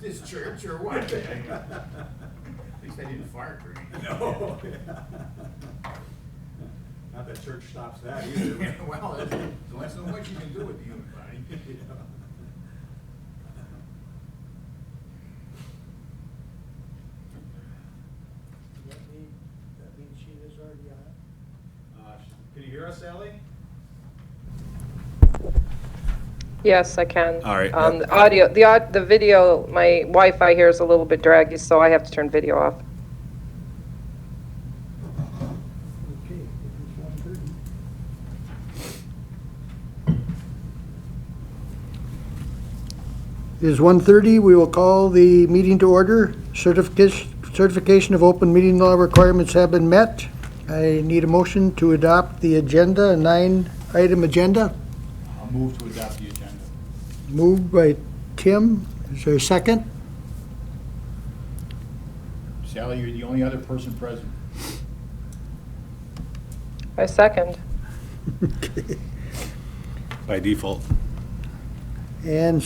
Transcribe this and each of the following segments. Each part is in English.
Is this church or what? At least I didn't fart or anything. No. Not that church stops that either. Well, there's so much you can do with the human body. That means she is already on. Can you hear us, Sally? Yes, I can. All right. The video, my Wi-Fi here is a little bit draggy, so I have to turn video off. Okay, it is 1:30. It is 1:30. We will call the meeting to order. Certification of open meeting law requirements have been met. I need a motion to adopt the agenda, a 9-item agenda. I'll move to adopt the agenda. Moved by Tim. Is there a second? Sally, you're the only other person present. I second. Okay. By default. And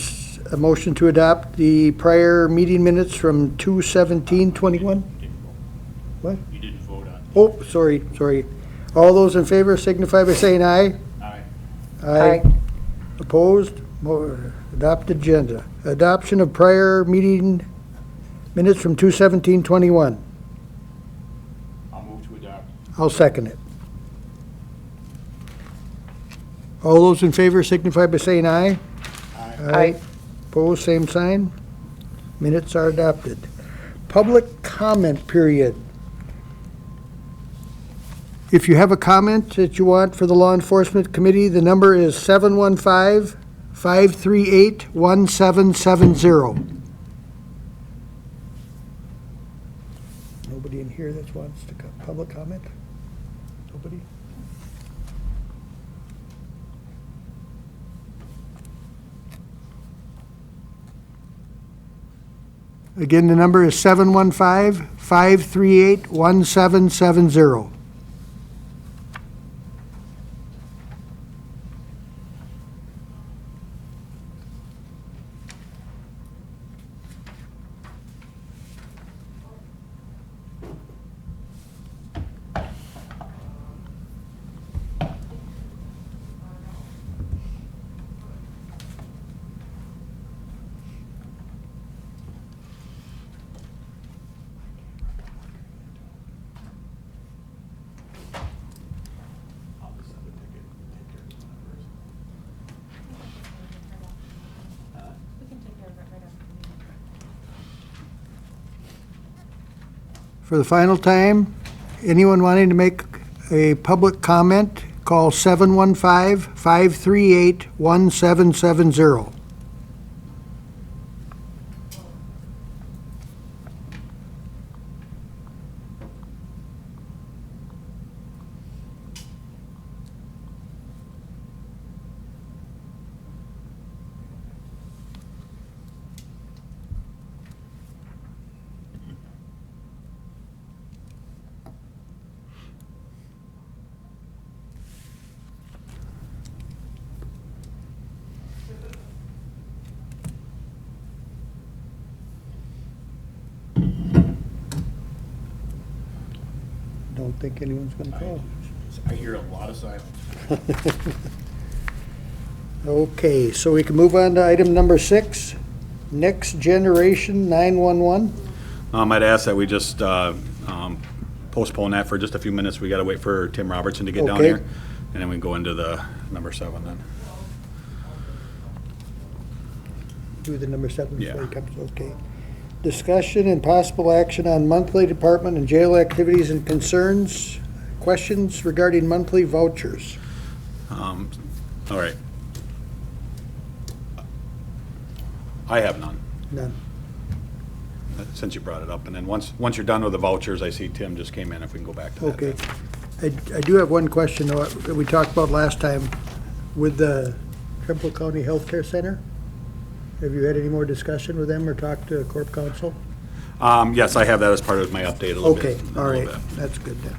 a motion to adopt the prior meeting minutes from 2/17/21. What? You didn't vote on it. Oh, sorry. All those in favor signify by saying aye. Aye. Aye. Opposed? Adopted agenda. Adoption of prior meeting minutes from 2/17/21. I'll move to adopt. I'll second it. All those in favor signify by saying aye. Aye. Aye. Opposed, same sign. Minutes are adopted. Public comment period. If you have a comment that you want for the Law Enforcement Committee, the number is 715-538-1770. Nobody in here that wants to public comment? Nobody? Again, the number is 715-538-1770. For the final time, anyone wanting to make a public comment, call 715-538-1770. Don't think anyone's going to call. I hear a lot of silence. Okay, so we can move on to item number 6, Next Generation 911. I'd ask that we just postpone that for just a few minutes. We got to wait for Tim Robertson to get down Okay. here, and then we go into the number 7 then. Do the number 7 before he Yeah. comes, okay. Discussion and possible action on monthly department and jail activities and concerns. Questions regarding monthly vouchers. All right. I have none, None. since you brought it up. And then once you're done with the vouchers, I see Tim just came in, if we can go back to that. Okay. I do have one question though, that we talked about last time with the Trempealeau County Healthcare Center. Have you had any more discussion with them or talked to Corp Council? Yes, I have that as part of my update a little bit. Okay, a all little right, bit. that's good then.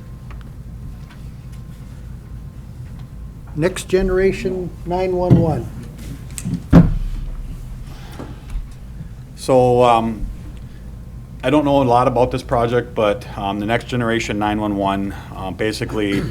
Next Generation 911. So, I don't know a lot about this project, but the Next Generation 911 basically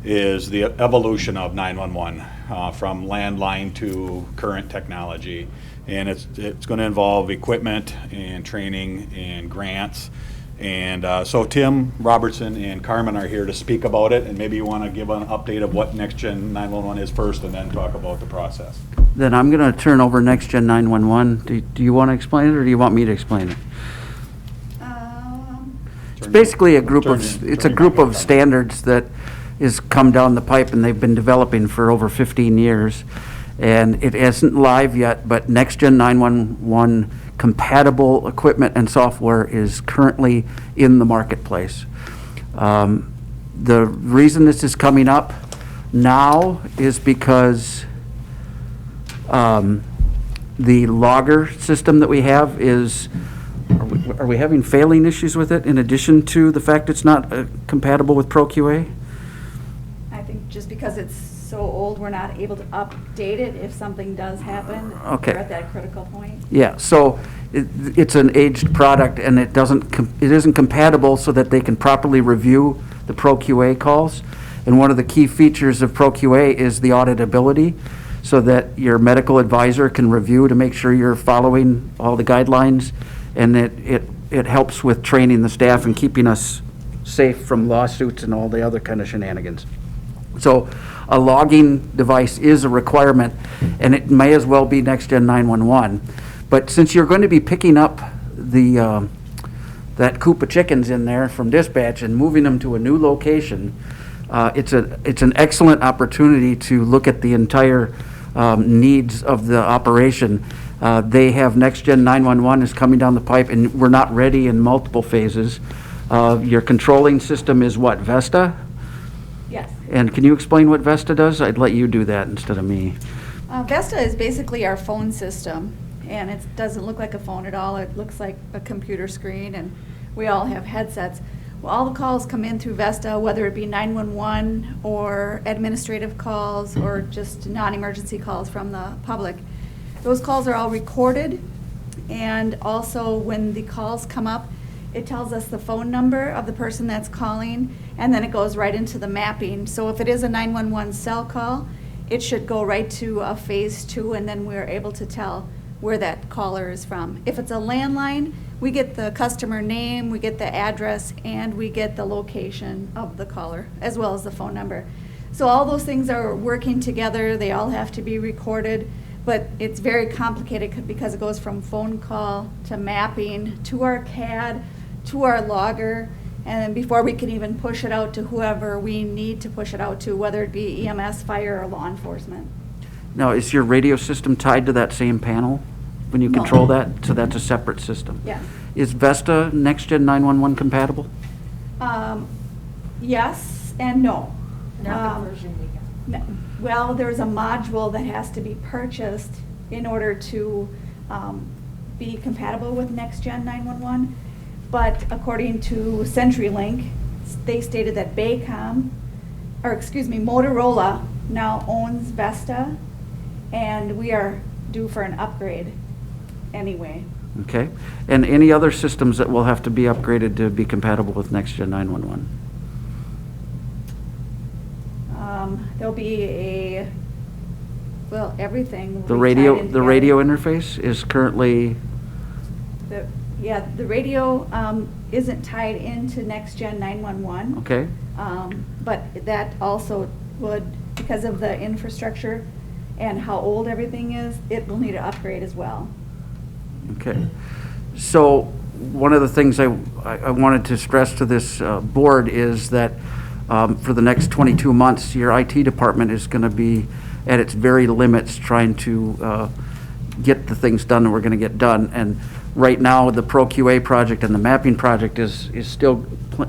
is the evolution of 911 from landline to current technology. And it's going to involve equipment and training and grants. And so Tim Robertson and Carmen are here to speak about it, and maybe you want to give an update of what Next Gen 911 is first and then talk about the process. Then I'm going to turn over Next Gen 911. Do you want to explain it, or do you want me to explain it? It's basically a group of standards that is come down the pipe, and they've been developing for over 15 years. And it isn't live yet, but Next Gen 911 compatible equipment and software is currently in the marketplace. The reason this is coming up now is because the logger system that we have is, are we having failing issues with it in addition to the fact it's not compatible with ProQA? I think just because it's so old, we're not able to update it if something does happen. Okay. We're at that critical point. Yeah, so it's an aged product, and it isn't compatible so that they can properly review the ProQA calls. And one of the key features of ProQA is the auditability, so that your medical advisor can review to make sure you're following all the guidelines, and it helps with training the staff and keeping us safe from lawsuits and all the other kind of shenanigans. So a logging device is a requirement, and it may as well be Next Gen 911. But since you're going to be picking up the that coop of chickens in there from dispatch and moving them to a new location, it's an excellent opportunity to look at the entire needs of the operation. They have Next Gen 911 is coming down the pipe, and we're not ready in multiple phases. Your controlling system is what, Vesta? Yes. And can you explain what Vesta does? I'd let you do that instead of me. Vesta is basically our phone system, and it doesn't look like a phone at all. It looks like a computer screen, and we all have headsets. Well, all the calls come in through Vesta, whether it be 911 or administrative calls or just non-emergency calls from the public. Those calls are all recorded, and also when the calls come up, it tells us the phone number of the person that's calling, and then it goes right into the mapping. So if it is a 911 cell call, it should go right to a phase 2, and then we're able to tell where that caller is from. If it's a landline, we get the customer name, we get the address, and we get the location of the caller, as well as the phone number. So all those things are working together. They all have to be recorded, but it's very complicated because it goes from phone call to mapping to our CAD to our logger, and then before we can even push it out to whoever we need to push it out to, whether it be EMS, fire, or law enforcement. Now, is your radio system tied to that same panel when you No. control that? So that's a separate system? Yes. Is Vesta Next Gen 911 compatible? Yes and no. Not the version we got. Well, there's a module that has to be purchased in order to be compatible with Next Gen 911. But according to CenturyLink, they stated that Motorola now owns Vesta, and we are due for an upgrade anyway. Okay. And any other systems that will have to be upgraded to be compatible with Next Gen 911? There'll be everything. will The be radio, tied in the together. radio interface is currently, The radio isn't tied into Next Gen 911. okay? But that also would, because of the infrastructure and how old everything is, it will need an upgrade as well. Okay. So one of the things I wanted to stress to this board is that for the next 22 months, your IT department is going to be at its very limits trying to get the things done that we're going to get done. And right now, the ProQA project and the mapping project is still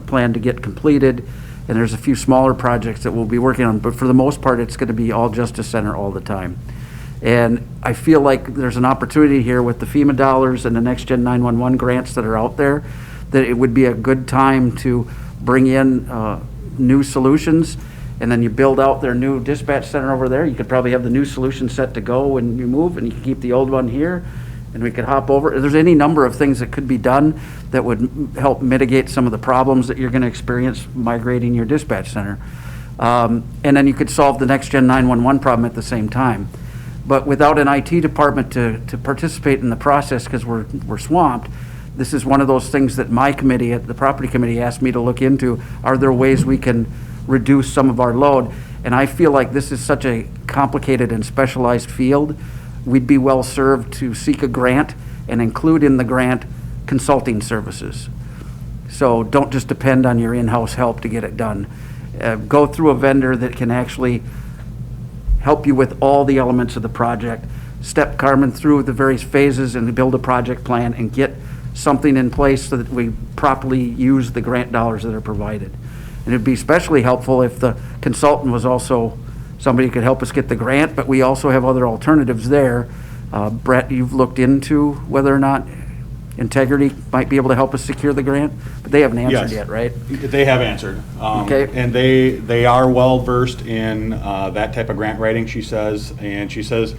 planned to get completed. And there's a few smaller projects that we'll be working on, but for the most part, it's going to be all Justice Center all the time. And I feel like there's an opportunity here with the FEMA dollars and the Next Gen 911 grants that are out there, that it would be a good time to bring in new solutions, and then you build out their new dispatch center over there. You could probably have the new solution set to go when you move, and you can keep the old one here. and we could hop over. There's any number of things that could be done that would help mitigate some of the problems that you're going to experience migrating your dispatch center. And then you could solve the next-gen 911 problem at the same time. But without an IT department to participate in the process, because we're swamped, this is one of those things that my committee, the property committee, asked me to look into. Are there ways we can reduce some of our load? And I feel like this is such a complicated and specialized field, we'd be well served to seek a grant and include in the grant consulting services. So don't just depend on your in-house help to get it done. Go through a vendor that can actually help you with all the elements of the project, step Carmen through the various phases and build a project plan and get something in place so that we properly use the grant dollars that are provided. And it'd be especially helpful if the consultant was also somebody who could help us get the grant, but we also have other alternatives there. Brett, you've looked into whether or not Integrity might be able to help us secure the grant, but they haven't answered Yes. yet, right? They have answered. Okay. And they are well-versed in that type of grant writing, she says. And she says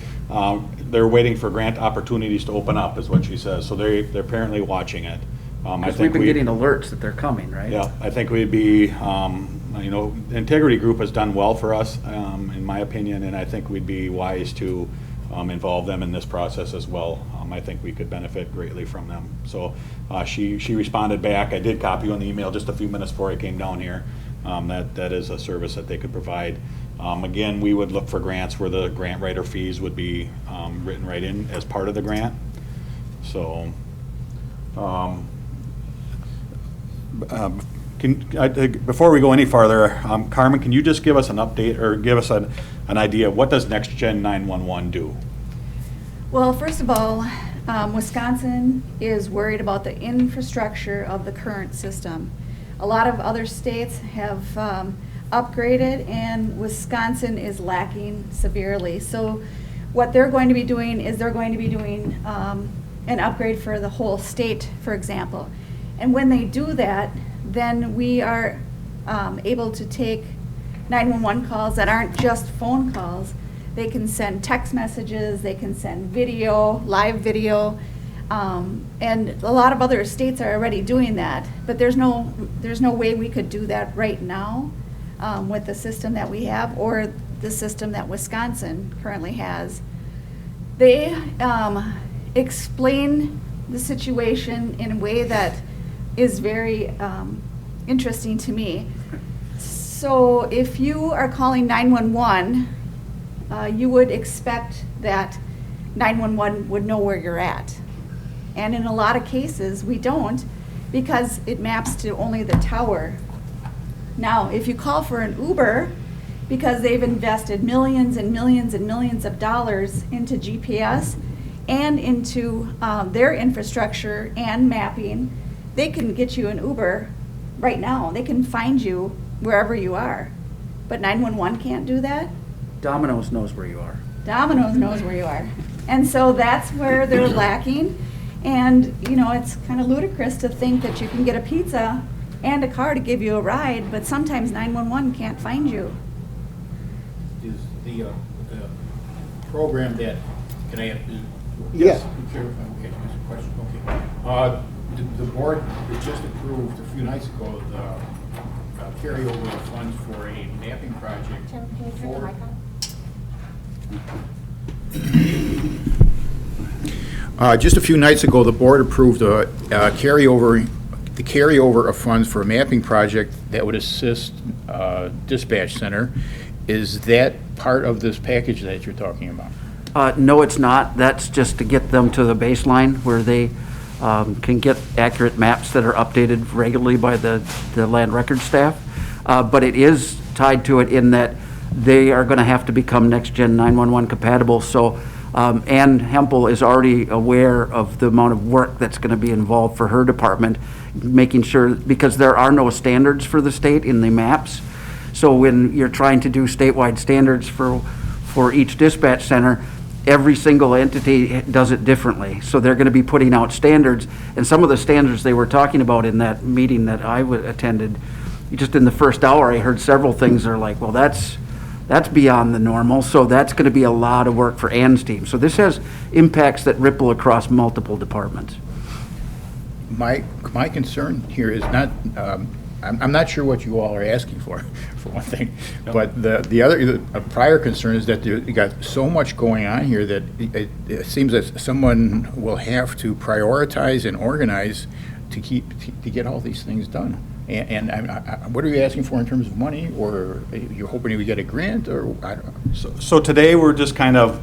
they're waiting for grant opportunities to open up, is what she says. So they're apparently watching it. I Because think we've been getting alerts that they're coming, right? Yeah, I think we'd be, Integrity Group has done well for us, in my opinion, and I think we'd be wise to involve them in this process as well. I think we could benefit greatly from them. So she responded back. I did copy you on the email just a few minutes before I came down here. That is a service that they could provide. Again, we would look for grants where the grant writer fees would be written right in as part of the grant. So, before we go any farther, Carmen, can you just give us an update or give us an idea of what does Next Gen 911 do? Well, first of all, Wisconsin is worried about the infrastructure of the current system. A lot of other states have upgraded, and Wisconsin is lacking severely. So what they're going to be doing is they're going to be doing an upgrade for the whole state, for example. And when they do that, then we are able to take 911 calls that aren't just phone calls. They can send text messages, they can send video, live video, and a lot of other states are already doing that. But there's no way we could do that right now with the system that we have or the system that Wisconsin currently has. They explain the situation in a way that is very interesting to me. So if you are calling 911, you would expect that 911 would know where you're at. And in a lot of cases, we don't, because it maps to only the tower. Now, if you call for an Uber, because they've invested millions and millions and millions of dollars into GPS and into their infrastructure and mapping, they can get you an Uber right now. They can find you wherever you are. But 911 can't do that? Domino's knows where you are. Domino's knows where you are. And so that's where they're lacking. And, it's kind of ludicrous to think that you can get a pizza and a car to give you a ride, but sometimes 911 can't find you. Is the program that, can I ask? Yeah. Chair, if I may ask a question? Okay. The board that just approved a few nights ago the carryover of funds for a mapping project Tim, can you turn the for. mic on? Just a few nights ago, the board approved the carryover of funds for a mapping project that would assist dispatch center. Is that part of this package that you're talking about? No, it's not. That's just to get them to the baseline where they can get accurate maps that are updated regularly by the land record staff. But it is tied to it in that they are going to have to become next-gen 911 compatible. So Ann Hempel is already aware of the amount of work that's going to be involved for her department, making sure, because there are no standards for the state in the maps. So when you're trying to do statewide standards for each dispatch center, every single entity does it differently. So they're going to be putting out standards. And some of the standards they were talking about in that meeting that I attended, just in the first hour, I heard several things that are like, well, that's That's beyond the normal, so that's going to be a lot of work for Ann's team. So this has impacts that ripple across multiple departments. My concern here is not, I'm not sure what you all are asking for one thing. But the prior concern is that you got so much going on here that it seems that someone will have to prioritize and organize to get all these things done. And what are you asking for in terms of money, or you're hoping we get a grant, or I don't know? So today, we're just kind of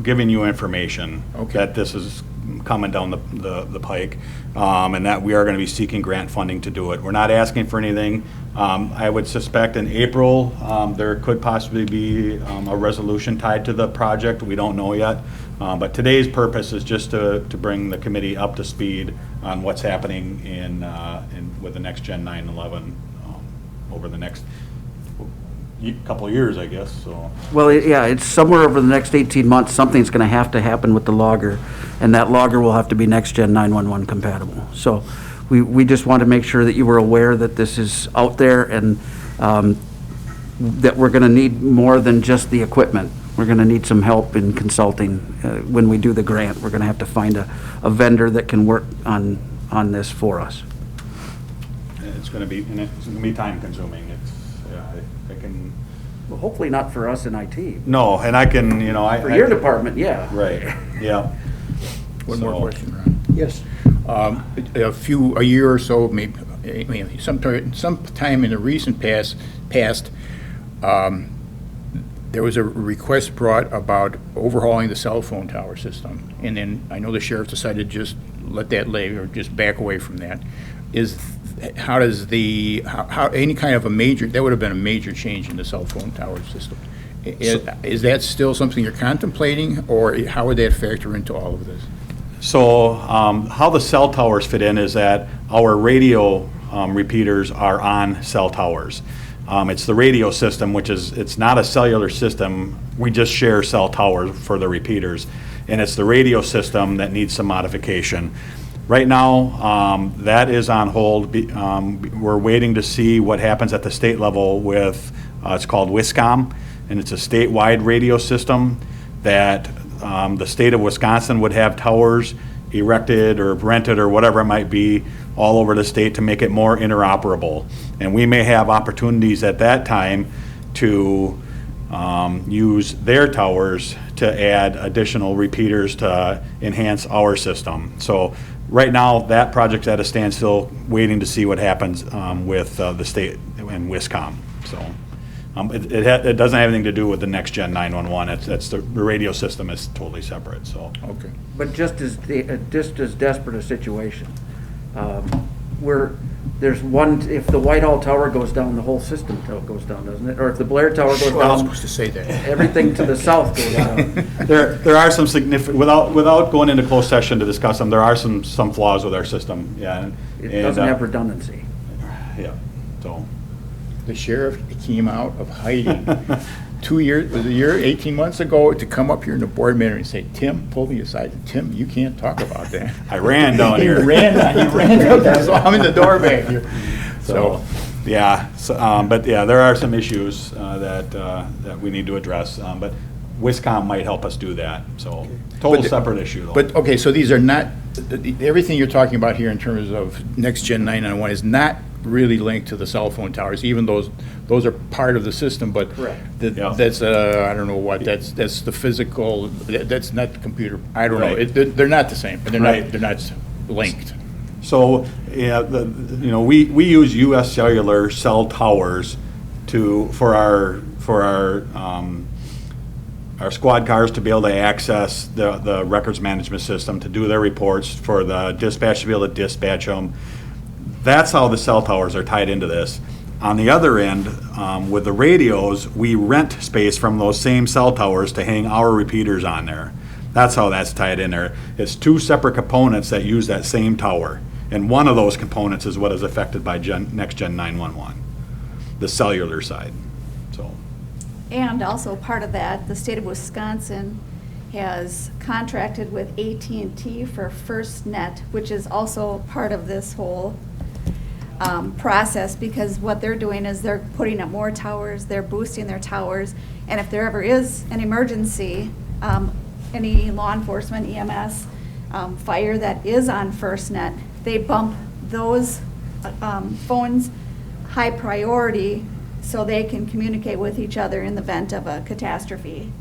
giving you information Okay. that this is coming down the pike, and that we are going to be seeking grant funding to do it. We're not asking for anything. I would suspect in April, there could possibly be a resolution tied to the project. We don't know yet. But today's purpose is just to bring the committee up to speed on what's happening with the next Gen 911 over the next couple of years, I guess, so. Well, it's somewhere over the next 18 months, something's going to happen with the logger, and that logger will have to be next-gen 911 compatible. So we just want to make sure that you were aware that this is out there, and that we're going to need more than just the equipment. We're going to need some help in consulting. When we do the grant, we're going to have to find a vendor that can work on this for us. It's going to be time consuming. I can. Well, hopefully not for us in IT. No, and I can, For your department, yeah. Right, yeah. One more question, Ron. Yes. A year or so, maybe sometime in the recent past, there was a request brought about overhauling the cell phone tower system, and then I know the sheriff decided to just let that lay or just back away from that. How any kind of that would have been a major change in the cell phone tower system. Is that still something you're contemplating, or how would that factor into all of this? So how the cell towers fit in is that our radio repeaters are on cell towers. It's the radio system, it's not a cellular system. We just share cell towers for the repeaters. And it's the radio system that needs some modification. Right now, that is on hold. We're waiting to see what happens at the state level with, it's called WISCOM, and it's a statewide radio system that the state of Wisconsin would have towers erected or rented or whatever it might be all over the state to make it more interoperable. And we may have opportunities at that time to use their towers to add additional repeaters to enhance our system. So right now, that project's at a standstill, waiting to see what happens with the state and WISCOM. So it doesn't have anything to do with the next Gen 911. It's the radio system is totally separate. So Okay. But just as desperate a situation. If the Whitehall Tower goes down, the whole system goes down, doesn't it? Or if the Blair Tower goes Well, I was down, supposed to say that. everything to the south goes down. there are some significant, without going into closed session to discuss them, there are some flaws with our system. Yeah, It doesn't have redundancy. Yeah, so. The sheriff came out of hiding 18 months ago to come up here in the board meeting and say, Tim, pull me aside. Tim, you can't talk about that. I ran down here. He ran down, so I'm in the door back here. So, yeah, but yeah, there are some issues that we need to address, but WISCOM might help us do that, so total separate issue though. But, okay, so these are not, everything you're talking about here in terms of next Gen 911 is not really linked to the cell phone towers, even those are part of the system, but Correct. Yeah. that's, I don't know what, that's the physical, that's not the computer, I don't know. Right. They're not the same, and Right. they're not linked. So, yeah, we use U.S. Cellular cell towers for our squad cars to be able to access the records management system, to do their reports, for the dispatch to be able to dispatch them. That's how the cell towers are tied into this. On the other end, with the radios, we rent space from those same cell towers to hang our repeaters on there. That's how that's tied in there. It's two separate components that use that same tower. And one of those components is what is affected by next Gen 911, the cellular side. So. And also part of that, the state of Wisconsin has contracted with AT&T for FirstNet, which is also part of this whole process, because what they're doing is they're putting up more towers, they're boosting their towers, and if there ever is an emergency, any law enforcement, EMS, fire that is on FirstNet, they bump those phones high priority so they can communicate with each other in the event of a catastrophe.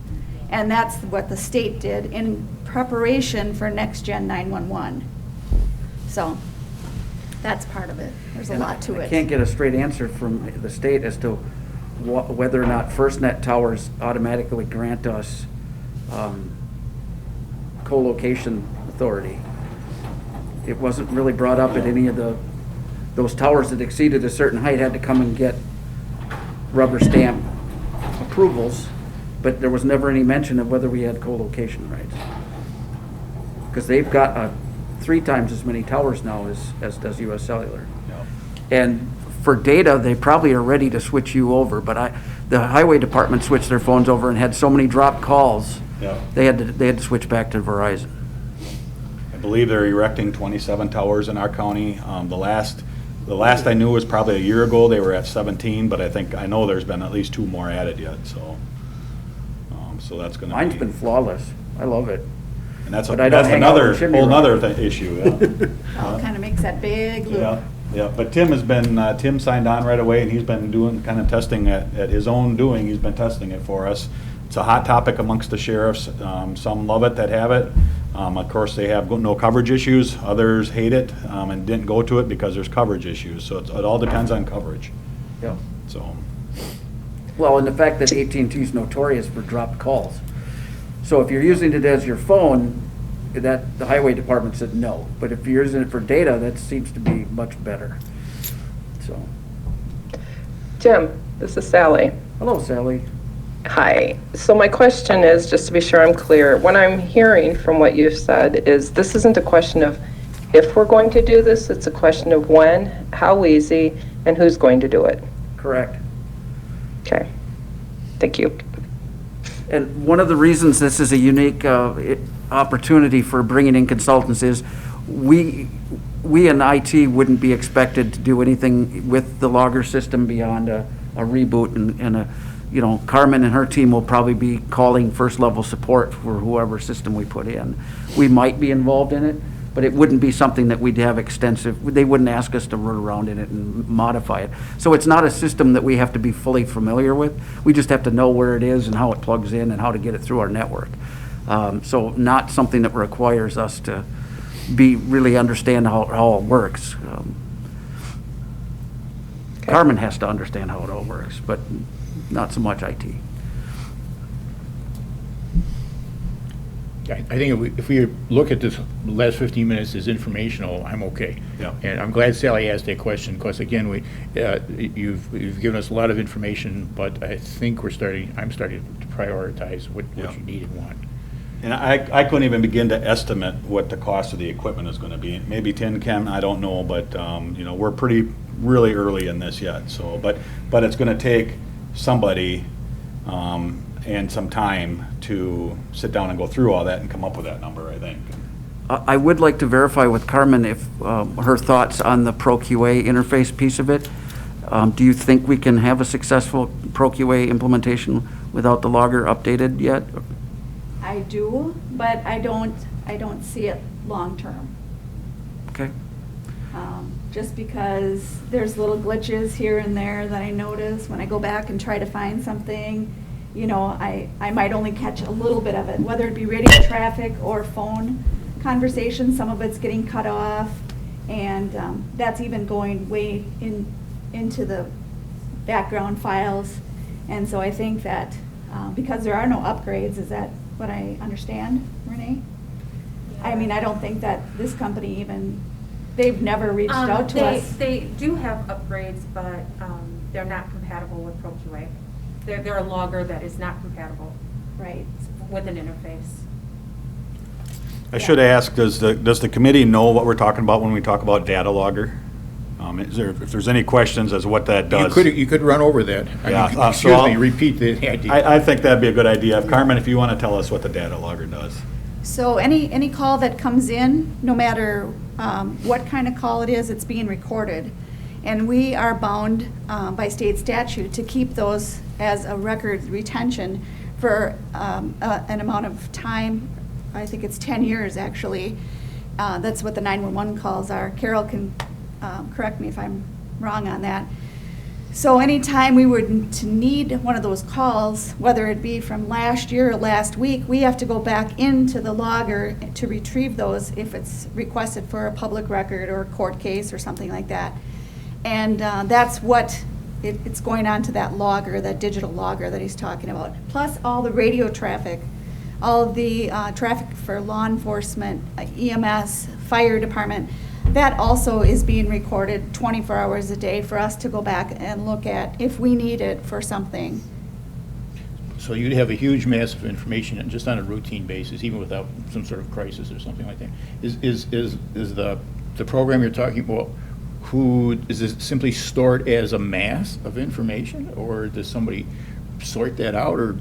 And that's what the state did in preparation for Next Gen 911. So that's part of it. There's a lot to I it. can't get a straight answer from the state as to whether or not FirstNet towers automatically grant us co-location authority. It wasn't really brought up at any of those towers that exceeded a certain height had to come and get rubber stamp approvals, but there was never any mention of whether we had co-location rights. Because they've got 3 times as many towers now as does US Cellular. And for data, they probably are ready to switch you over, but the highway department switched their phones over and had so many dropped calls, they had to switch back to Verizon. I believe they're erecting 27 towers in our county. The last I knew was probably a year ago. They were at 17, but I know there's been at least 2 more added yet. So that's going to be. Mine's been flawless. I love it. And that's But I don't hang out another with Jimmy whole Rock. nother issue. Yeah. Kind of makes that big loop. Yeah, yeah. But Tim has been Tim signed on right away, and he's been doing kind of testing at his own doing. He's been testing it for us. It's a hot topic amongst the sheriffs. Some love it that have it. Of course, they have no coverage issues. Others hate it and didn't go to it because there's coverage issues. So it all depends on coverage. Yeah. So. Well, and the fact that AT&T is notorious for dropped calls. So if you're using it as your phone, the highway department said no. But if you're using it for data, that seems to be much better. So. Jim, this is Sally. Hello, Sally. Hi. So my question is, just to be sure I'm clear, what I'm hearing from what you've said is this isn't a question of if we're going to do this, it's a question of when, how easy, and who's going to do it. Correct. Okay. Thank you. And one of the reasons this is a unique opportunity for bringing in consultants is we in IT wouldn't be expected to do anything with the logger system beyond a reboot and Carmen and her team will probably be calling first level support for whoever system we put in. We might be involved in it, but it wouldn't be something that we'd have they wouldn't ask us to run around in it and modify it. So it's not a system that we have to be fully familiar with. We just have to know where it is and how it plugs in and how to get it through our network. So not something that requires us to really understand how it all works. Carmen has to understand how it all works, but not so much IT. I think if we look at this last 15 minutes as informational, I'm okay. Yeah. And I'm glad Sally asked that question, because again, you've given us a lot of information, but I think I'm starting to prioritize what Yeah. you need and want. And I couldn't even begin to estimate what the cost of the equipment is going to be. Maybe Tim can, I don't know, but we're really early in this yet. So, but it's going to take somebody and some time to sit down and go through all that and come up with that number, I think. I would like to verify with Carmen if her thoughts on the ProQA interface piece of it. Do you think we can have a successful ProQA implementation without the logger updated yet? I do, but I don't see it long-term. Okay. Just because there's little glitches here and there that I notice when I go back and try to find something, I might only catch a little bit of it, whether it be radio traffic or phone conversation. Some of it's getting cut off, and that's even going way into the background files. And so I think that because there are no upgrades, is that what I understand, Renee? I mean, I don't think that this company they've never reached out to us. They do have upgrades, but they're not compatible with ProQA. They're a logger that is not compatible Right. with an interface. I should ask, does the committee know what we're talking about when we talk about data logger? If there's any questions as to what that does? You could run over that. Yeah, Repeat the idea. I think that'd be a good idea. Carmen, if you want to tell us what the data logger does. So any call that comes in, no matter what kind of call it is, it's being recorded. And we are bound by state statute to keep those as a record retention for an amount of time. I think it's 10 years, actually. That's what the 911 calls are. Carol can correct me if I'm wrong on that. So anytime we were to need one of those calls, whether it be from last year or last week, we have to go back into the logger to retrieve those if it's requested for a public record or a court case or something like that. And that's what it's going on to that logger, that digital logger that he's talking about. Plus all the radio traffic, all of the traffic for law enforcement, EMS, fire department. That also is being recorded 24 hours a day for us to go back and look at if we need it for something. So you'd have a huge mass of information just on a routine basis, even without some sort of crisis or something like that. Is the program you're talking about, is it simply stored as a mass of information, or does somebody sort that out, or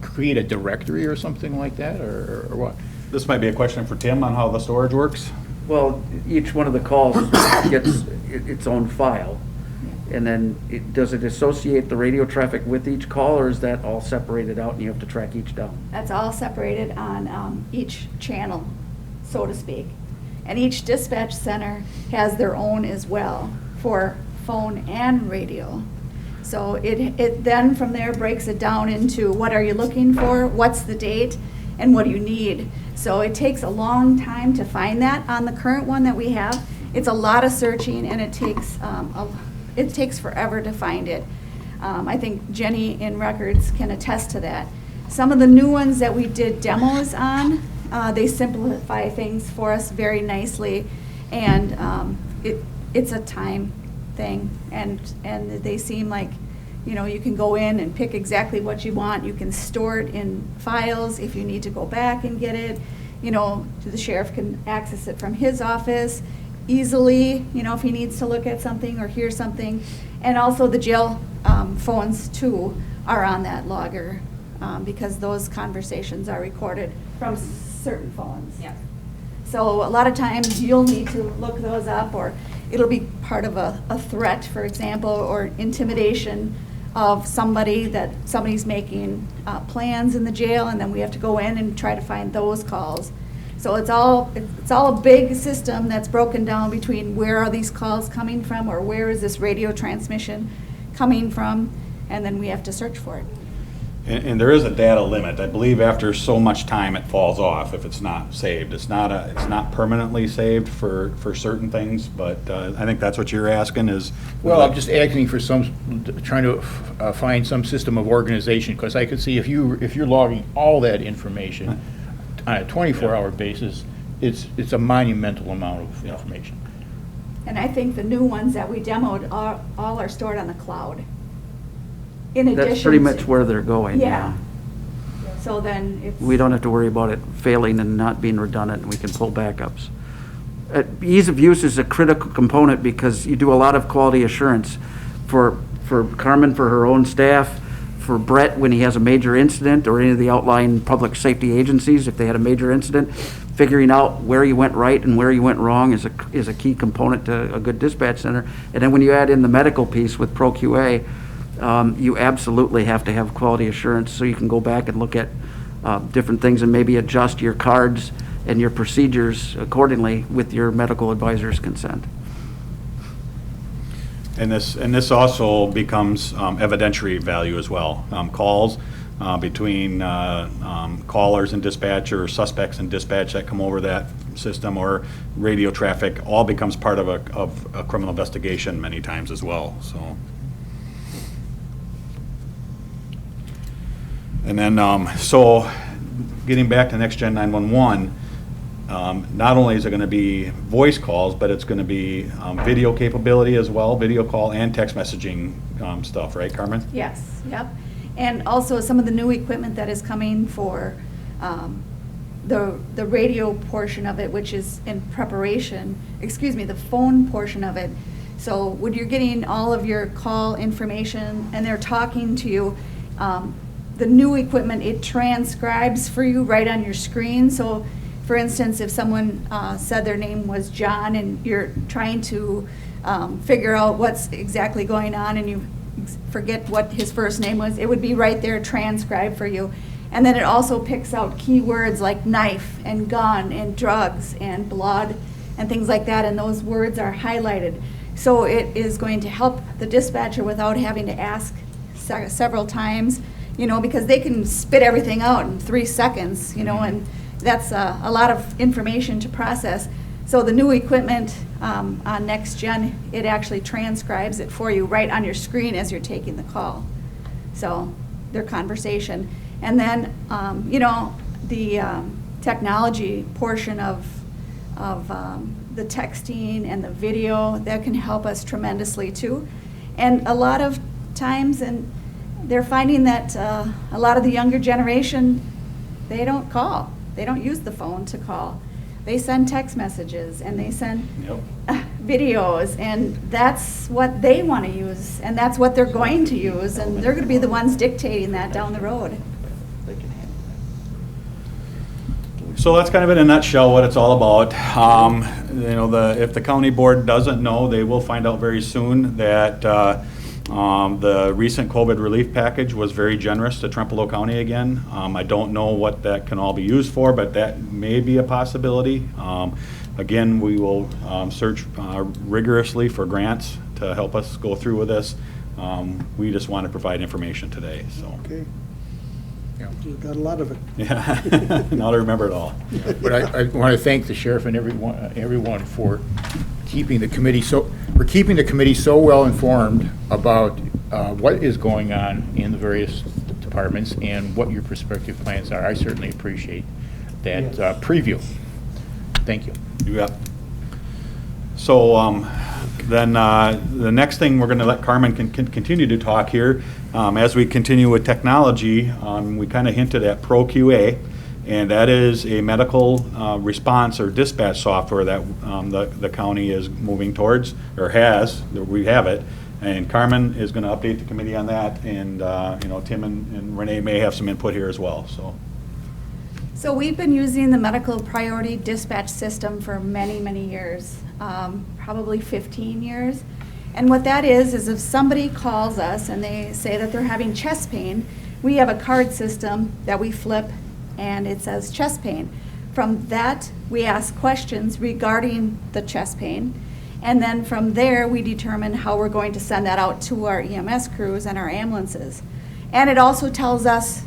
create a directory or something like that, or what? This might be a question for Tim on how the storage works. Well, each one of the calls gets its own file. And then does it associate the radio traffic with each call, or is that all separated out and you have to track each down? That's all separated on each channel, so to speak. And each dispatch center has their own as well for phone and radio. So it then from there breaks it down into what are you looking for, what's the date, and what do you need. So it takes a long time to find that on the current one that we have. It's a lot of searching, and it takes forever to find it. I think Jenny in Records can attest to that. Some of the new ones that we did demos on, they simplify things for us very nicely, and it's a time thing, and they seem like, you know, you can go in and pick exactly what you want. You can store it in files if you need to go back and get it. You know, the sheriff can access it from his office easily, you know, if he needs to look at something or hear something. And also the jail phones too are on that logger because those conversations are recorded from certain phones. Yeah. So a lot of times you'll need to look those up, or it'll be part of a threat, for example, or intimidation of somebody that somebody's making plans in the jail, and then we have to go in and try to find those calls. So it's all a big system that's broken down between where are these calls coming from, or where is this radio transmission coming from, and then we have to search for it. And there is a data limit. I believe after so much time it falls off if it's not saved. It's not permanently saved for certain things, but I think that's what you're asking is. Well, I'm just asking for trying to find some system of organization, because I could see if you're logging all that information on a 24-hour basis, it's a monumental amount of information. And I think the new ones that we demoed all are stored on the cloud. In addition That's pretty to- much where they're going, Yeah. yeah. So then it's. We don't have to worry about it failing and not being redundant, and we can pull backups. Ease of use is a critical component because you do a lot of quality assurance for Carmen, for her own staff, for Brett when he has a major incident, or any of the outlying public safety agencies if they had a major incident. Figuring out where you went right and where you went wrong is a key component to a good dispatch center. And then when you add in the medical piece with ProQA, you absolutely have to have quality assurance so you can go back and look at different things and maybe adjust your cards and your procedures accordingly with your medical advisor's consent. And this also becomes evidentiary value as well. Calls between callers and dispatch, or suspects and dispatch that come over that system, or radio traffic, all becomes part of a criminal investigation many times as well. So. And then, so getting back to Next Gen 911, not only is it going to be voice calls, but it's going to be video capability as well, video call and text messaging stuff, right, Carmen? Yes, yep. And also some of the new equipment that is coming for the radio portion of it, which is in preparation, the phone portion of it. So when you're getting all of your call information and they're talking to you, the new equipment, it transcribes for you right on your screen. So for instance, if someone said their name was John and you're trying to figure out what's exactly going on and you forget what his first name was, it would be right there transcribed for you. And then it also picks out keywords like knife and gun and drugs and blood and things like that, and those words are highlighted. So it is going to help the dispatcher without having to ask several times, you know, because they can spit everything out in 3 seconds, you know, and that's a lot of information to process. So the new equipment on Next Gen, it actually transcribes it for you right on your screen as you're taking the call. So their conversation. And then, you know, the technology portion of the texting and the video, that can help us tremendously too. And a lot of times, and they're finding that a lot of the younger generation, they don't call. They don't use the phone to call. They send text messages and they send videos, and that's what they want to use, and that's what they're going to use, and they're going to be the ones dictating that down the road. So that's kind of in a nutshell what it's all about. You know, if the county board doesn't know, they will find out very soon that the recent COVID relief package was very generous to Trempealeau County again. I don't know what that can all be used for, but that may be a possibility. Again, we will search rigorously for grants to help us go through with this. We just want to provide information today, so. Okay. You got a lot of it. Yeah, now to remember it all. But I want to thank the sheriff and everyone for keeping the committee so well informed about what is going on in the various departments and what your prospective plans are. I certainly appreciate that preview. Thank you. You got. So then the next thing, we're going to let Carmen continue to talk here. As we continue with technology, we kind of hinted at ProQA, and that is a medical response or dispatch software that the county is moving towards, or has. We have it, and Carmen is going to update the committee on that, and you know, Tim and Renee may have some input here as well. So we've been using the medical priority dispatch system for many, many years, probably 15 years. And what that is if somebody calls us and they say that they're having chest pain, we have a card system that we flip and it says chest pain. From that, we ask questions regarding the chest pain. And then from there, we determine how we're going to send that out to our EMS crews and our ambulances. And it also tells us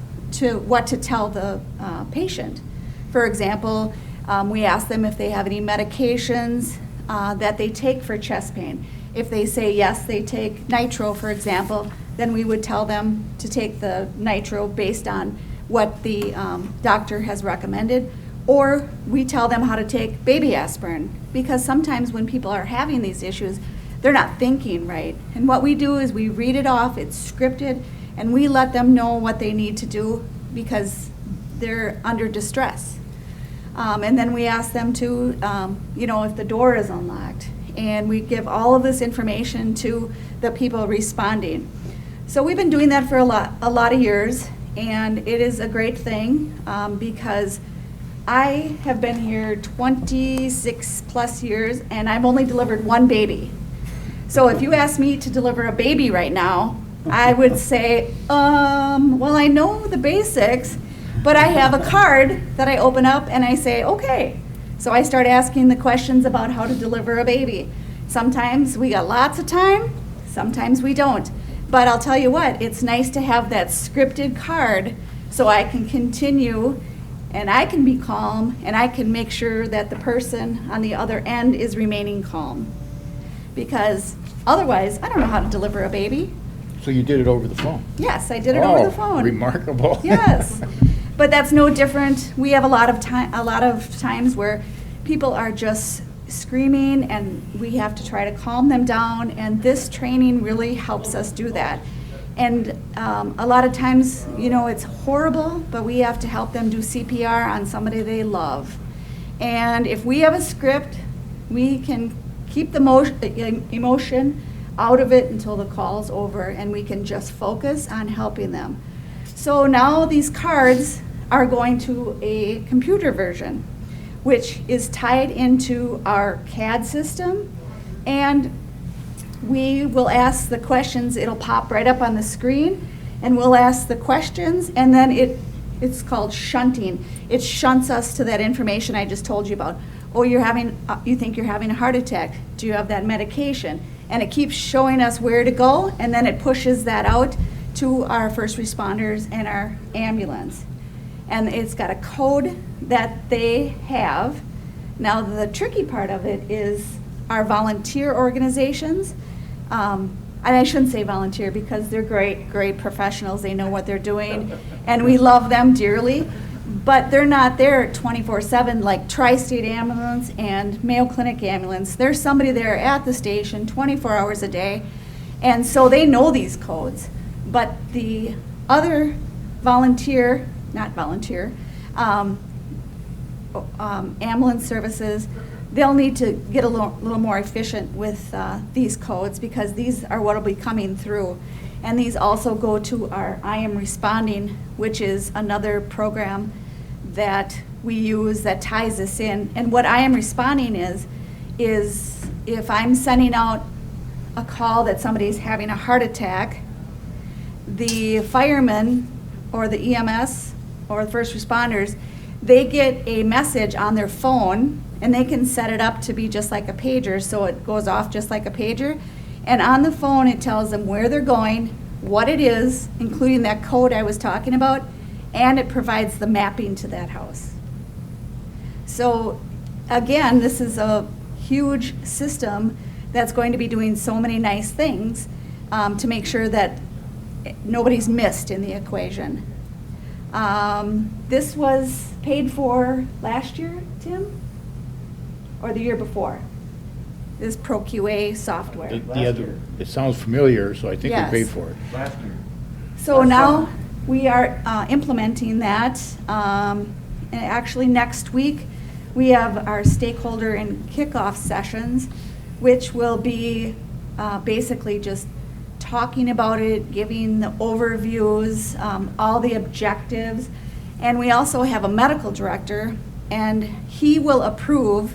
what to tell the patient. For example, we ask them if they have any medications that they take for chest pain. If they say yes, they take nitro, for example, then we would tell them to take the nitro based on what the doctor has recommended. Or we tell them how to take baby aspirin, because sometimes when people are having these issues, they're not thinking right. And what we do is we read it off, it's scripted, and we let them know what they need to do because they're under distress. And then we ask them to, you know, if the door is unlocked. And we give all of this information to the people responding. So we've been doing that for a lot of years, and it is a great thing because I have been here 26 plus years, and I've only delivered one baby. So if you ask me to deliver a baby right now, I would say, well, I know the basics, but I have a card that I open up and I say, okay. So I start asking the questions about how to deliver a baby. Sometimes we got lots of time, sometimes we don't. But I'll tell you what, it's nice to have that scripted card so I can continue and I can be calm and I can make sure that the person on the other end is remaining calm. Because otherwise, I don't know how to deliver a baby. So you did it over the phone? Yes, I did it over the phone. Remarkable. Yes. But that's no different. We have a lot of times where people are just screaming and we have to try to calm them down, and this training really helps us do that. And a lot of times, you know, it's horrible, but we have to help them do CPR on somebody they love. And if we have a script, we can keep the emotion out of it until the call's over, and we can just focus on helping them. So now these cards are going to a computer version, which is tied into our CAD system, and we will ask the questions, it'll pop right up on the screen, and we'll ask the questions, and then it's called shunting. It shunts us to that information I just told you about. Oh, you think you're having a heart attack. Do you have that medication? And it keeps showing us where to go, and then it pushes that out to our first responders and our ambulance. And it's got a code that they have. Now, the tricky part of it is our volunteer organizations. And I shouldn't say volunteer because they're great professionals. They know what they're doing, and we love them dearly. But they're not there 24/7 like Tri-State Ambulance and Mayo Clinic Ambulance. There's somebody there at the station 24 hours a day, and so they know these codes. But the other ambulance services, they'll need to get a little more efficient with these codes because these are what will be coming through. And these also go to our I Am Responding, which is another program that we use that ties us in. And what I Am Responding is if I'm sending out a call that somebody's having a heart attack, the firemen or the EMS or the first responders, they get a message on their phone, and they can set it up to be just like a pager, so it goes off just like a pager. And on the phone, it tells them where they're going, what it is, including that code I was talking about, and it provides the mapping to that house. So again, this is a huge system that's going to be doing so many nice things to make sure that nobody's missed in the equation. This was paid for last year, Tim? Or the year before? This ProQA software. It sounds familiar, so I think we Yes. paid for it. Last year. So now we are implementing that. And actually, next week, we have our stakeholder and kickoff sessions, which will be basically just talking about it, giving the overviews, all the objectives. And we also have a medical director, and he will approve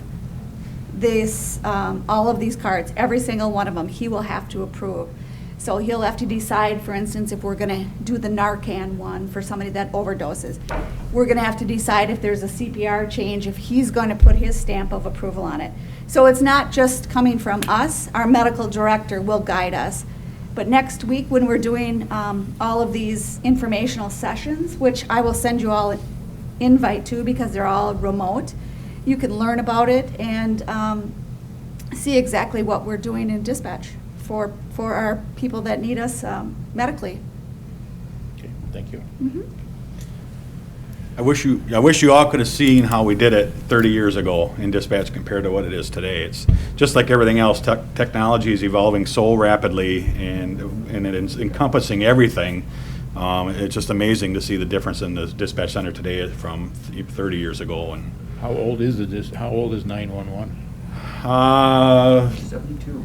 this, all of these cards, every single one of them, he will have to approve. So he'll have to decide, for instance, if we're gonna do the Narcan one for somebody that overdoses. We're gonna have to decide if there's a CPR change, if he's gonna put his stamp of approval on it. So it's not just coming from us, our medical director will guide us. But next week, when we're doing all of these informational sessions, which I will send you all an invite to because they're all remote, you can learn about it and see exactly what we're doing in dispatch for our people that need us medically. Okay, thank you. Mhm. I wish you all could have seen how we did it 30 years ago in dispatch compared to what it is today. It's just like everything else, technology is evolving so rapidly and it is encompassing everything. It's just amazing to see the difference in the dispatch center today from 30 years ago. And How old is 911? 72.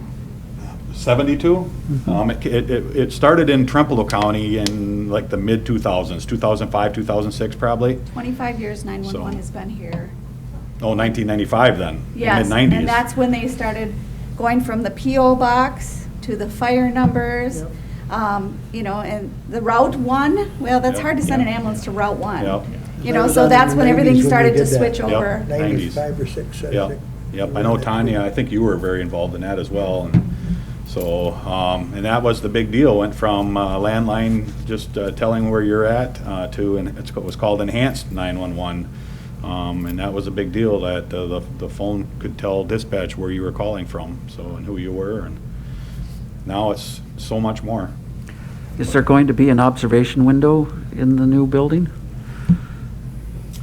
72. It started in Trempealeau County in like the mid 2000s, 2005, 2006 probably. 25 years 911 So- has been here. Oh, 1995 then. Yes, Mid 90s. and that's when they started going from the PO box to the fire numbers. And the Route 1, well, that's hard to send an ambulance to Route 1. Yep. So that's when everything started to did that. switch Yep. over. 95 or 6, I Yep, think. yep, I know Tanya, I think you were very involved in that as well, and so, and that was the big deal, went from landline, just telling where you're at, to, and it was called enhanced 911, and that was a big deal, that the phone could tell dispatch where you were calling from, so, and who you were, and now it's so much more. Is there going to be an observation window in the new building?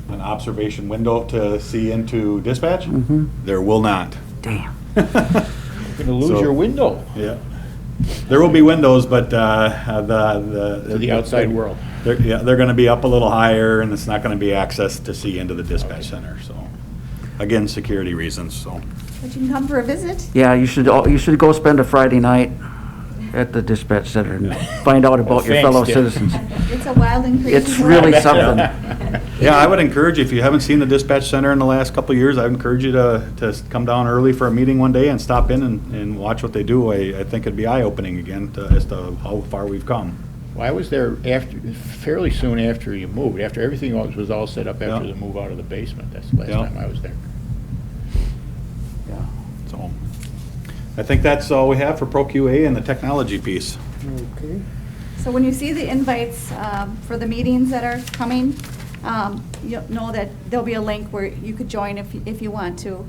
An observation window to see into dispatch? Mhm. There will not. Damn. You're gonna lose So- your window Yeah. There will be windows, but to the outside world. They're going to be up a little higher, and it's not going to be access to see into the dispatch center, so. Again, security reasons, so. But you can come for a visit. Yeah, you should go spend a Friday night at the dispatch center and find out about your Thanks, fellow Dick. citizens. It's a wild and crazy It's world. really something. Yeah, I would encourage you, if you haven't seen the dispatch center in the last couple of years, I would encourage you to come down early for a meeting one day and stop in and watch what they do. I think it'd be eye-opening again as to how far we've come. Well, I was there fairly soon after you moved, after everything was all set up after Yeah. the move out of the basement. That's the last Yeah. time I was there. Yeah. So, I think that's all we have for ProQA and the technology piece. Okay. So when you see the invites for the meetings that are coming, you'll know that there'll be a link where you could join if you want to.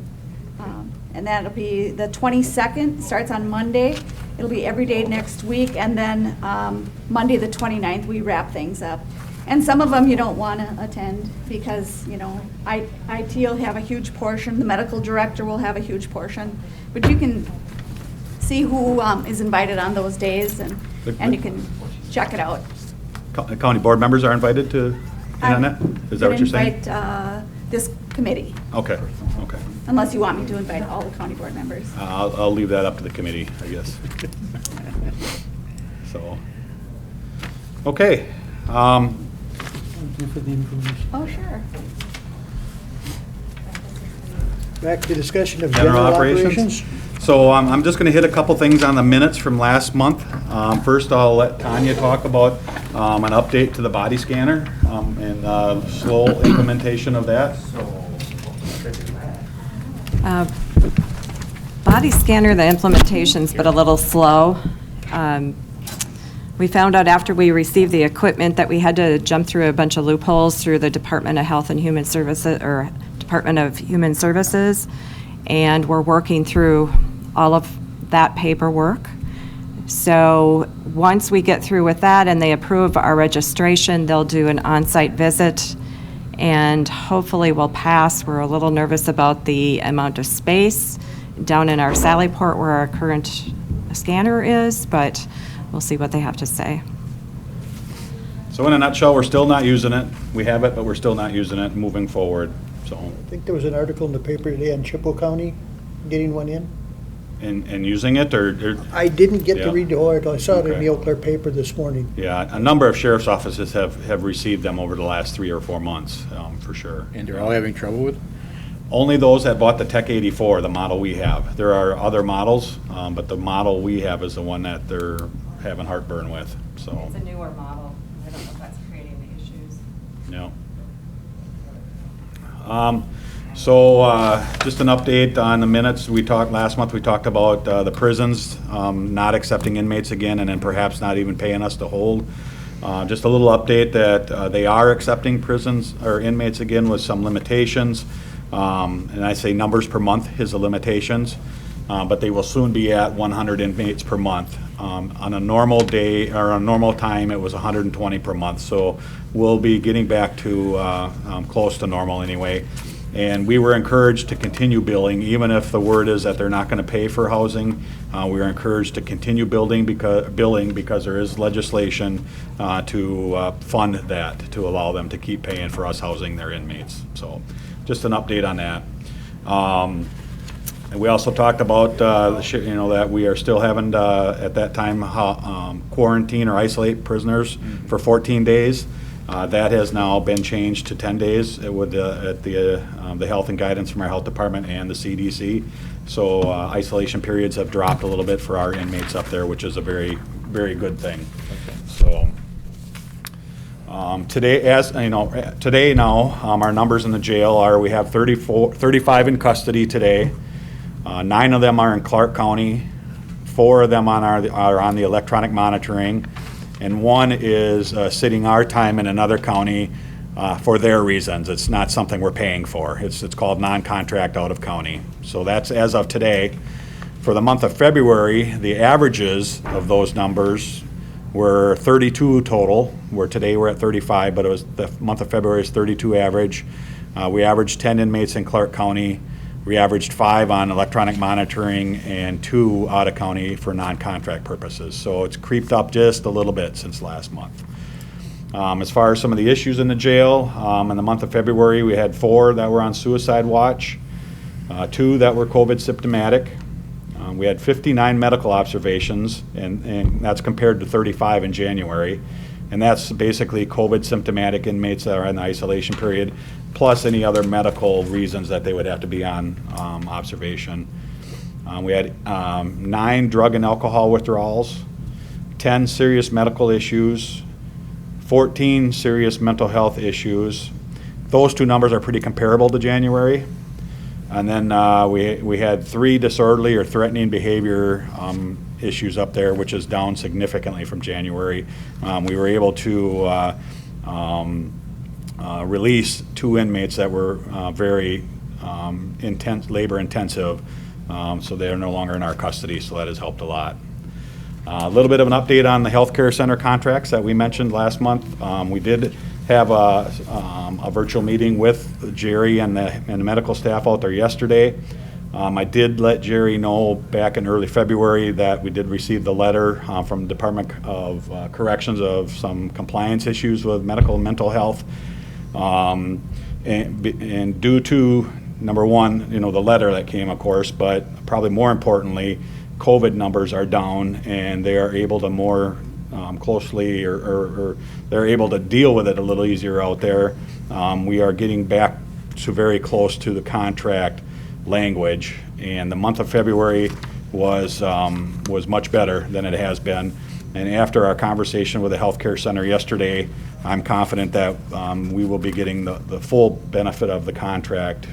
And that'll be the 22nd, starts on Monday. It'll be every day next week, and then Monday, the 29th, we wrap things up. And some of them you don't want to attend because, you know, IT will have a huge portion, the medical director will have a huge portion. But you can see who is invited on those days, and you can check it out. County board members are invited to in on that? Is that what you're saying? Invite this committee, Okay, okay. unless you want me to invite all the county board members. I'll leave that up to the committee, I guess. So, okay. Thank you for the information. Oh, sure. Back to discussion of General general operations? operations. So I'm just going to hit a couple things on the minutes from last month. First, I'll let Tanya talk about an update to the body scanner and slow implementation of that. Body scanner, the implementation's been a little slow. We found out after we received the equipment that we had to jump through a bunch of loopholes through the Department of Health and Human Services, or Department of Human Services, and we're working through all of that paperwork. So once we get through with that and they approve our registration, they'll do an on-site visit and hopefully we'll pass. We're a little nervous about the amount of space down in our Sallyport where our current scanner is, but we'll see what they have to say. So in a nutshell, we're still not using it. We have it, but we're still not using it moving forward. So, I think there was an article in the paper today on Chippewa County getting one in. and using it, or I didn't get to Yeah. read the whole article. I saw it in Okay. the Eau Claire paper this morning. yeah, a number of sheriff's offices have received them over the last 3 or 4 months, for sure. And they're all having trouble with it? Only those that bought the Tech 84, the model we have. There are other models, but the model we have is the one that they're having heartburn with, so, It's a newer model. I don't know if that's creating the issues. yeah. So, just an update on the minutes. Last month, we talked about the prisons not accepting inmates again and then perhaps not even paying us to hold. Just a little update that they are accepting prisons or inmates again with some limitations. And I say numbers per month is the limitations, but they will soon be at 100 inmates per month. On a normal day or a normal time, it was 120 per month. So we'll be getting back to close to normal anyway. And we were encouraged to continue billing, even if the word is that they're not going to pay for housing. We were encouraged to continue billing because there is legislation to fund that, to allow them to keep paying for us housing their inmates. So just an update on that. And we also talked about that we are still having at that time quarantine or isolate prisoners for 14 days. That has now been changed to 10 days with the health and guidance from our health department and the CDC. So isolation periods have dropped a little bit for our inmates up there, which is a very, very good thing. So today now, our numbers in the jail are we have 35 in custody today. 9 of them are in Clark County. 4 of them are on the electronic monitoring. And 1 is sitting our time in another county for their reasons. It's not something we're paying for. It's called non-contract out of county. So that's as of today. For the month of February, the averages of those numbers were 32 total, where today we're at 35, but it was the month of February is 32 average. We averaged 10 inmates in Clark County. We averaged 5 on electronic monitoring and 2 out of county for non-contract purposes. So it's creeped up just a little bit since last month. As far as some of the issues in the jail, in the month of February, we had 4 that were on suicide watch, 2 that were COVID symptomatic. We had 59 medical observations, and that's compared to 35 in January. And that's basically COVID symptomatic inmates that are in the isolation period, plus any other medical reasons that they would have to be on observation. We had 9 drug and alcohol withdrawals, 10 serious medical issues, 14 serious mental health issues. Those two numbers are pretty comparable to January. And then we had 3 disorderly or threatening behavior issues up there, which is down significantly from January. We were able to release 2 inmates that were very labor intensive, so they are no longer in our custody, so that has helped a lot. A little bit of an update on the healthcare center contracts that we mentioned last month. We did have a virtual meeting with Jerry and the medical staff out there yesterday. I did let Jerry know back in early February that we did receive the letter from the Department of Corrections of some compliance issues with medical and mental health. And due to, number one, the letter that came, of course, but probably more importantly, COVID numbers are down and they are able to more closely or they're able to deal with it a little easier out there. We are getting back to very close to the contract language, and the month of February was much better than it has been. And after our conversation with the healthcare center yesterday, I'm confident that we will be getting the full benefit of the contract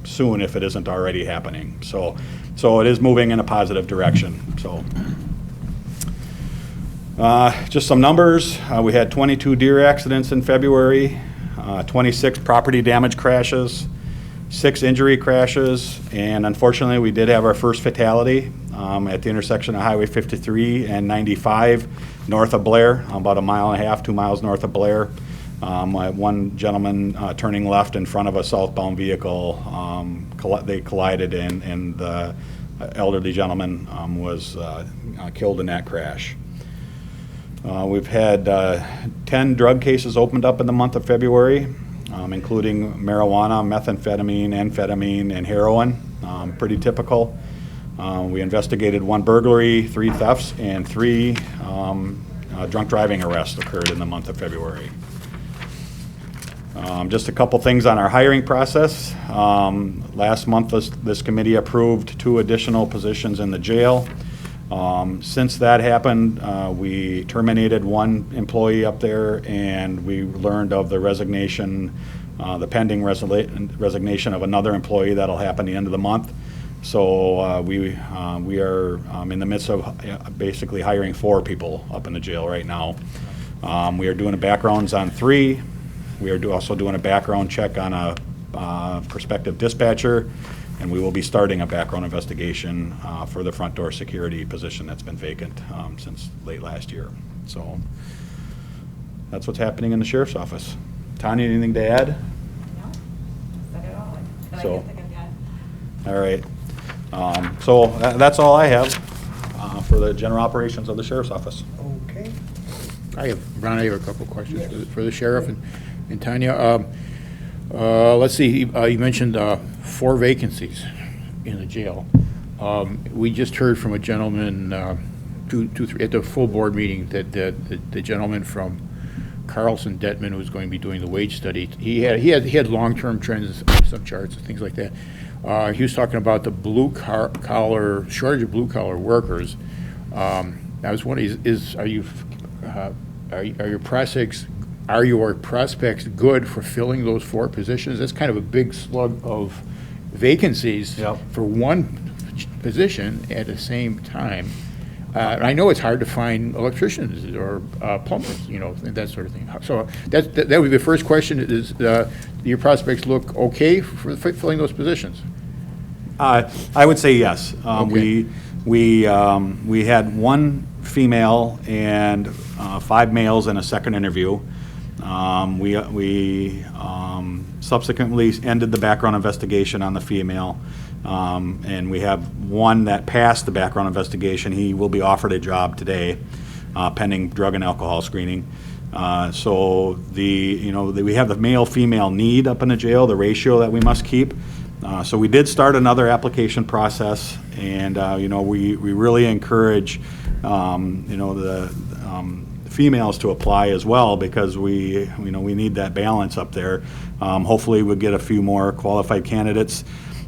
soon, if it isn't already happening. So it is moving in a positive direction. So just some numbers. We had 22 deer accidents in February, 26 property damage crashes, 6 injury crashes, and unfortunately we did have our first fatality at the intersection of Highway 53 and 95 north of Blair, about 1.5 miles, 2 miles north of Blair. One gentleman turning left in front of a southbound vehicle, they collided, and the elderly gentleman was killed in that crash. We've had 10 drug cases opened up in the month of February, including marijuana, methamphetamine, amphetamine, and heroin. Pretty typical. We investigated 1 burglary, 3 thefts, and 3 drunk driving arrests occurred in the month of February. Just a couple things on our hiring process. Last month, this committee approved 2 additional positions in the jail. Since that happened, we terminated 1 employee up there, and we learned of the resignation, the pending resignation of another employee that'll happen the end of the month. So we are in the midst of basically hiring 4 people up in the jail right now. We are doing backgrounds on 3. We are also doing a background check on a prospective dispatcher, and we will be starting a background investigation for the front door security position that's been vacant since late last year. So that's what's happening in the sheriff's office. Tanya, anything to add? No, said it all. But So- I guess I can add. All right. So that's all I have for the general operations of the sheriff's office. Okay. Ron, I have a couple questions for the sheriff and Tanya. Let's see, you mentioned 4 vacancies in the jail. We just heard from a gentleman, 2, 3, at the full board meeting, that the gentleman from Carlson Detman, who's going to be doing the wage study, he had long-term trends, some charts and things like that. He was talking about the blue-collar, shortage of blue-collar workers. I was wondering, are your prospects good for filling those 4 positions? That's kind of a big slug of vacancies for 1 position at the same time. I know it's hard to find electricians or plumbers, and that sort of thing. So that would be the first question: is do your prospects look okay for filling those positions? I would say yes. Okay. We had 1 female and 5 males in a second interview. We subsequently ended the background investigation on the female, and we have 1 that passed the background investigation. He will be offered a job today, pending drug and alcohol screening. So we have the male-female need up in the jail, the ratio that we must keep. So we did start another application process, And, we really encourage, the females to apply as well, because we need that balance up there. Hopefully we'll get a few more qualified candidates.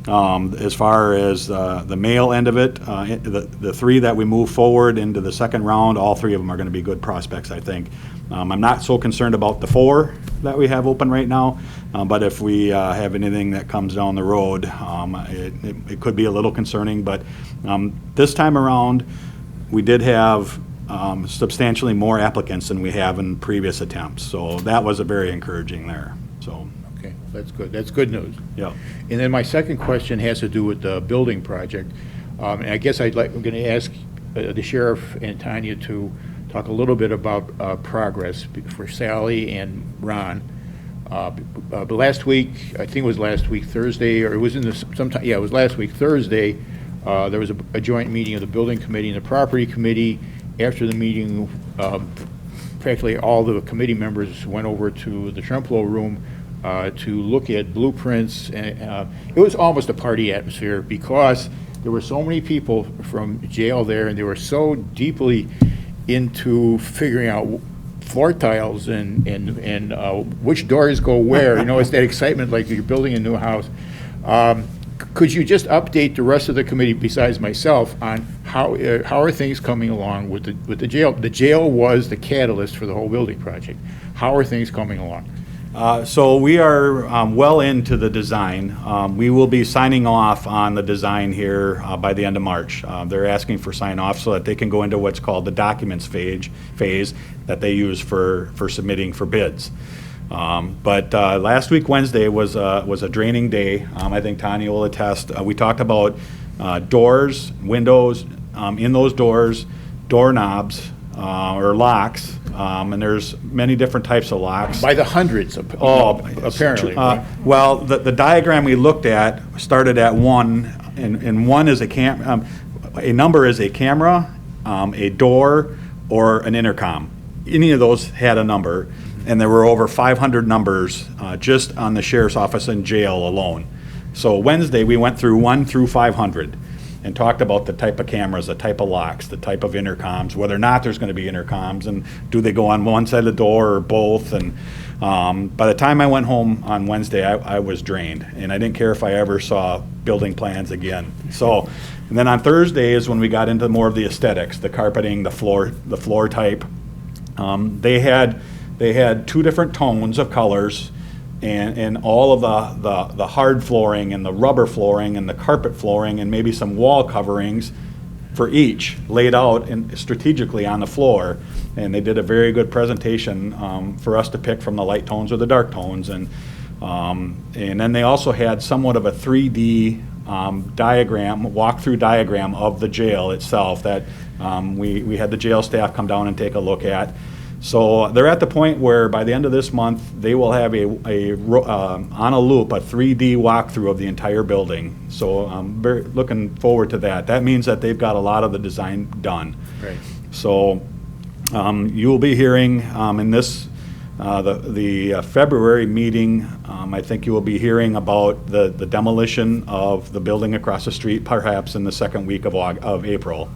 As far as the male end of it, the three that we move forward into the second round, all three of them are going to be good prospects, I think. I'm not so concerned about the four that we have open right now, but if we have anything that comes down the road, it could be a little concerning. But this time around, we did have substantially more applicants than we have in previous attempts, so that was a very encouraging there. So. Okay, that's good. That's good news. Yeah. And then my second question has to do with the building project. And I guess I'm going to ask the sheriff and Tanya to talk a little bit about progress for Sally and Ron. But last week, I think it was last week Thursday, or it was in the sometime. Yeah, it was last week Thursday. There was a joint meeting of the building committee and the property committee. After the meeting, practically all the committee members went over to the Trempealeau room to look at blueprints. And it was almost a party atmosphere, because there were so many people from jail there, and they were so deeply into figuring out floor tiles and which doors go where. It's that excitement like you're building a new house. Could you just update the rest of the committee, besides myself, on how are things coming along with the jail? The jail was the catalyst for the whole building project. How are things coming along? So we are well into the design. We will be signing off on the design here by the end of March. They're asking for sign off so that they can go into what's called the documents phase that they use for submitting for bids. But last week, Wednesday, was a draining day. I think Tanya will attest. We talked about doors, windows, in those doors, doorknobs, or locks, and there's many different types of locks. By the hundreds, apparently. Right? Well, the diagram we looked at started at 1, and 1 is a number is a camera, a door, or an intercom. Any of those had a number, and there were over 500 numbers just on the sheriff's office and jail alone. So Wednesday, we went through 1 through 500 and talked about the type of cameras, the type of locks, the type of intercoms, whether or not there's going to be intercoms, and do they go on one side of the door or both. And by the time I went home on Wednesday, I was drained, and I didn't care if I ever saw building plans again. So, and then on Thursday is when we got into more of the aesthetics, the carpeting, the floor type. They had 2 different tones of colors, and all of the hard flooring and the rubber flooring and the carpet flooring and maybe some wall coverings for each laid out strategically on the floor. And they did a very good presentation for us to pick from the light tones or the dark tones. And then they also had somewhat of a 3D walkthrough diagram of the jail itself that we had the jail staff come down and take a look at. So they're at the point where by the end of this month, they will have on a loop, a 3D walkthrough of the entire building. So I'm very looking forward to that. That means that they've got a lot of the design done. Right. So you will be hearing in this, the February meeting, I think you will be hearing about the demolition of the building across the street, perhaps in the second week of April.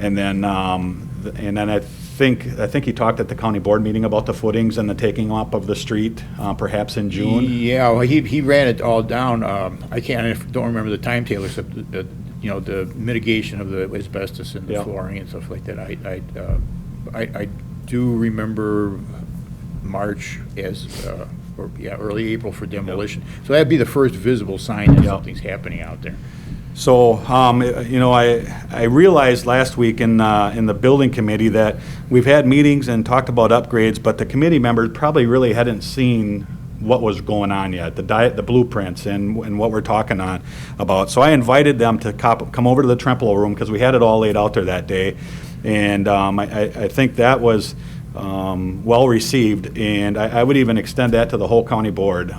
And then I think he talked at the county board meeting about the footings and the taking up of the street, perhaps in June. Yeah, well, he ran it all down. I don't remember the timetable, except the mitigation of the asbestos in the flooring and stuff like that. I do remember March as early April for demolition. So that'd be the first visible sign that something's happening out there. So, I realized last week in the building committee that we've had meetings and talked about upgrades, but the committee members probably really hadn't seen what was going on yet, the blueprints and what we're talking about. So I invited them to come over to the Trempealeau room, because we had it all laid out there that day. And I think that was well received, and I would even extend that to the whole county board.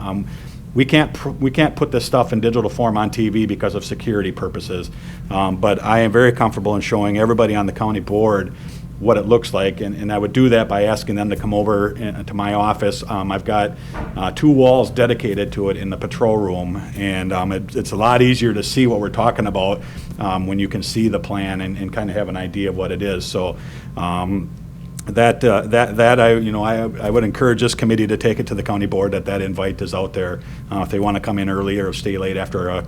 We can't put this stuff in digital form on TV because of security purposes, but I am very comfortable in showing everybody on the county board what it looks like, and I would do that by asking them to come over to my office. I've got 2 walls dedicated to it in the patrol room, and it's a lot easier to see what we're talking about when you can see the plan and kind of have an idea of what it is. So I would encourage this committee to take it to the county board, that invite is out there. If they want to come in early or stay late after a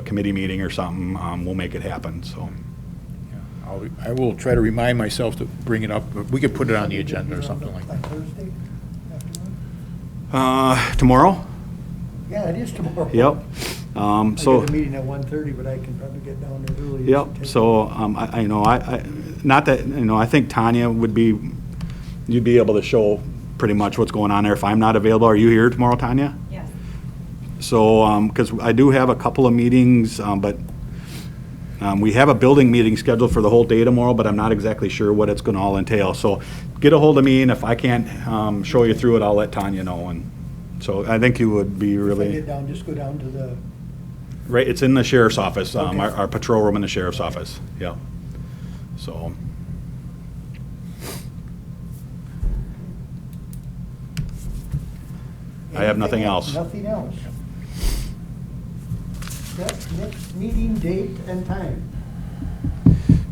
committee meeting or something, we'll make it happen, so. I will try to remind myself to bring it up. We could put it on the agenda or something like that. Thursday afternoon? Tomorrow? Yeah, it is tomorrow. Yep. I So. got a meeting at 1:30, but I can probably get down there early. Yep, so, I think Tanya you'd be able to show pretty much what's going on there if I'm not available. Are you here tomorrow, Tanya? Yes. So, because I do have a couple of meetings, but we have a building meeting scheduled for the whole day tomorrow, but I'm not exactly sure what it's gonna all entail. So get a hold of me, and if I can't show you through it, I'll let Tanya know. And so I think you would be If I really. get down, just go down to the, Right, it's in the sheriff's office, Okay. our patrol room in the sheriff's office, yeah. So, I have nothing else. Nothing else. Set next meeting date and time.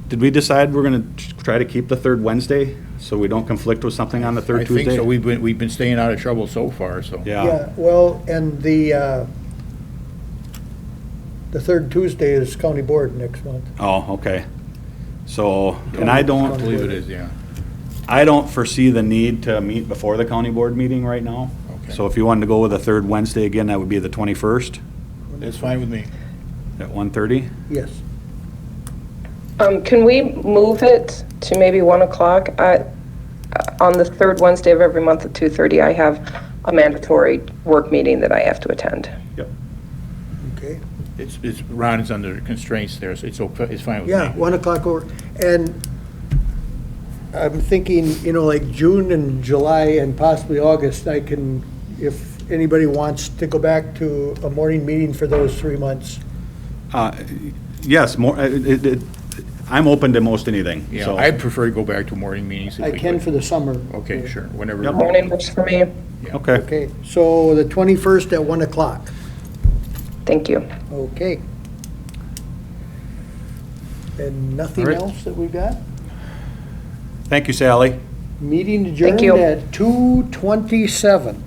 did we decide we're gonna try to keep the third Wednesday, so we don't conflict with something on the third I Tuesday? think so. We've been staying out of trouble so far, so. Yeah, Well, and the third Tuesday is county board next month. oh, okay. So, and I I don't, believe it is, yeah. I don't foresee the need to meet before the county board meeting right now. Okay. So if you wanted to go with the third Wednesday again, that would be the 21st That's fine with me. at 1:30? Yes. Can we move it to maybe 1 o'clock? On the third Wednesday of every month at 2:30, I have a mandatory work meeting that I have to attend. Yep. Okay. Ron is under constraints there, so it's fine with me. Yeah, 1 o'clock over. And I'm thinking, like June and July and possibly August, I can, if anybody wants to go back to a morning meeting for those 3 months. Yes, more, I'm open to most anything, Yeah, so. I'd prefer to go back to morning meetings if I we can could. for the summer. Okay, sure, whenever. Yep. Morning works for me. Yeah. Okay. Okay, so the 21st at 1 o'clock. Thank you. Okay. And nothing All right. else that we got? Thank you, Sally. Meeting adjourned you. at 2:27.